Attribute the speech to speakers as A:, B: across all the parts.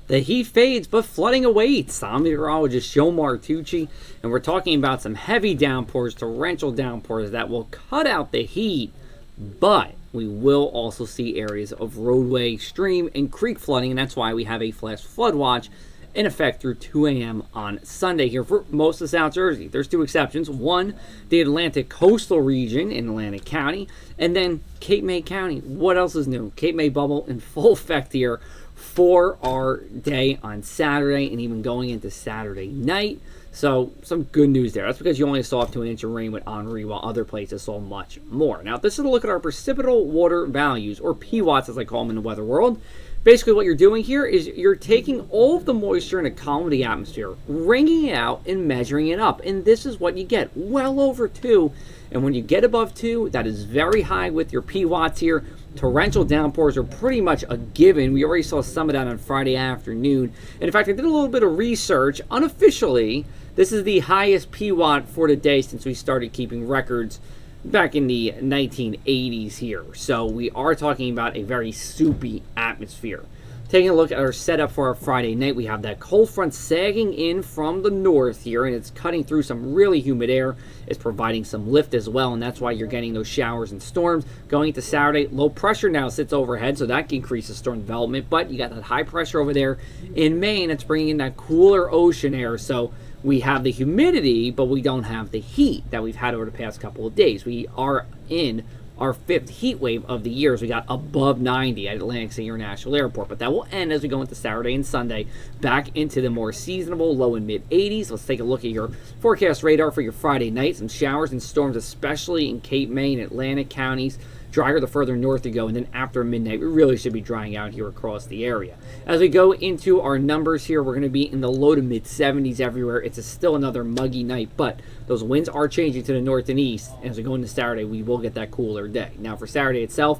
A: The heat fades, but flooding awaits. I'm meteorologist Joe Martucci, and we're talking about some heavy downpours, torrential downpours that will cut out the heat, but we will also see areas of roadway, stream, and creek flooding, and that's why we have a flash flood watch in effect through 2 a.m. on Sunday here for most of South Jersey. There's two exceptions. One, the Atlantic coastal region in Atlantic County, and then Cape May County. What else is new? Cape May bubble in full effect here for our day on Saturday and even going into Saturday night. So some good news there. That's because you only saw up to an inch of rain with Henri, while other places saw much more. Now, this is a look at our precipitable water values, or PWatts as I call them in the weather world. Basically, what you're doing here is you're taking all of the moisture in a column of the atmosphere, wringing it out, and measuring it up. And this is what you get, well over 2. And when you get above 2, that is very high with your PWatts here. Torrential downpours are pretty much a given. We already saw some of that on Friday afternoon. And in fact, I did a little bit of research. Unofficially, this is the highest PWatt for the day since we started keeping records back in the 1980s here. So we are talking about a very soupy atmosphere. Taking a look at our setup for our Friday night, we have that cold front sagging in from the north here, and it's cutting through some really humid air. It's providing some lift as well, and that's why you're getting those showers and storms. Going into Saturday, low pressure now sits overhead, so that increases storm development, but you got that high pressure over there in Maine. It's bringing in that cooler ocean air, so we have the humidity, but we don't have the heat that we've had over the past couple of days. We are in our 5th heat wave of the year as we got above 90 at Atlantic City International Airport. But that will end as we go into Saturday and Sunday, back into the more seasonable low and mid 80s. Let's take a look at your forecast radar for your Friday night. Some showers and storms, especially in Cape May and Atlantic counties. Drier the further north you go, and then after midnight, we really should be drying out here across the area. As we go into our numbers here, we're going to be in the low to mid 70s everywhere. It's still another muggy night, but those winds are changing to the north and east. And as we go into Saturday, we will get that cooler day. Now for Saturday itself,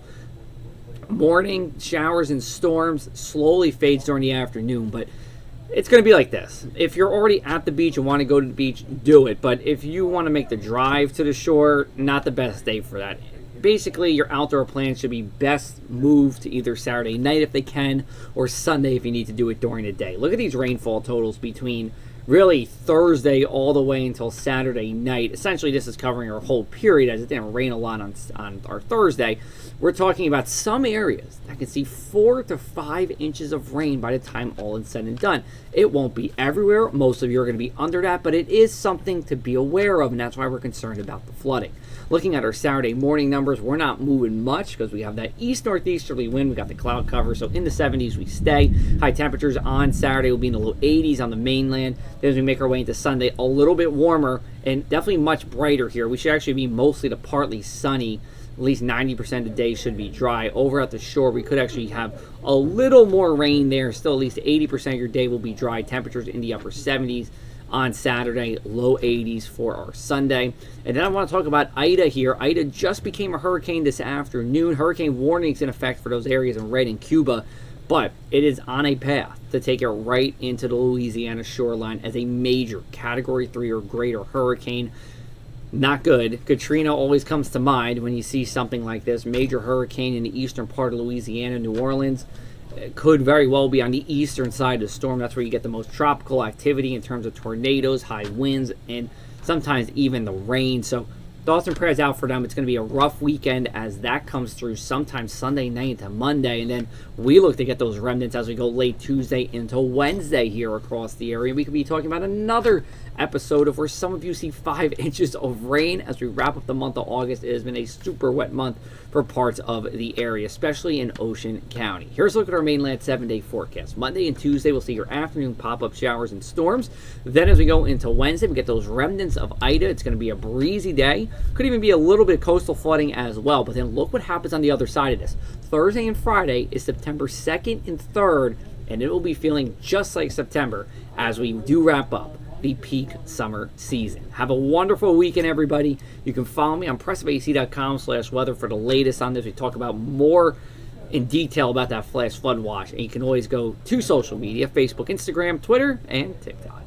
A: morning showers and storms slowly fades during the afternoon, but it's going to be like this. If you're already at the beach and want to go to the beach, do it. But if you want to make the drive to the shore, not the best day for that. Basically, your outdoor plans should be best moved to either Saturday night if they can, or Sunday if you need to do it during the day. Look at these rainfall totals between really Thursday all the way until Saturday night. Essentially, this is covering our whole period as it didn't rain a lot on our Thursday. We're talking about some areas that can see 4 to 5 inches of rain by the time all is said and done. It won't be everywhere. Most of you are going to be under that, but it is something to be aware of, and that's why we're concerned about the flooding. Looking at our Saturday morning numbers, we're not moving much because we have that east-northeasterly wind. We got the cloud cover, so in the 70s we stay. High temperatures on Saturday will be in the low 80s on the mainland. Then as we make our way into Sunday, a little bit warmer and definitely much brighter here. We should actually be mostly to partly sunny. At least 90% of the day should be dry. Over at the shore, we could actually have a little more rain there. Still, at least 80% of your day will be dry. Temperatures in the upper 70s on Saturday, low 80s for our Sunday. And then I want to talk about Ida here. Ida just became a hurricane this afternoon. Hurricane warnings in effect for those areas in red in Cuba, but it is on a path to take it right into the Louisiana shoreline as a major Category 3 or greater hurricane. Not good. Katrina always comes to mind when you see something like this. Major hurricane in the eastern part of Louisiana, New Orleans. It could very well be on the eastern side of the storm. That's where you get the most tropical activity in terms of tornadoes, high winds, and sometimes even the rain. So thoughts and prayers out for them. It's going to be a rough weekend as that comes through sometime Sunday night into Monday. And then we look to get those remnants as we go late Tuesday into Wednesday here across the area. We could be talking about another episode of where some of you see 5 inches of rain as we wrap up the month of August. It has been a super wet month for parts of the area, especially in Ocean County. Here's a look at our mainland 7-day forecast. Monday and Tuesday, we'll see your afternoon pop-up showers and storms. Then as we go into Wednesday, we get those remnants of Ida. It's going to be a breezy day. Could even be a little bit of coastal flooding as well. But then look what happens on the other side of this. Thursday and Friday is September 2nd and 3rd, and it will be feeling just like September as we do wrap up the peak summer season. Have a wonderful weekend, everybody. You can follow me on PRECIPITABLE.com/weather for the latest on this. We talk about more in detail about that flash flood watch, and you can always go to social media, Facebook, Instagram, Twitter, and TikTok.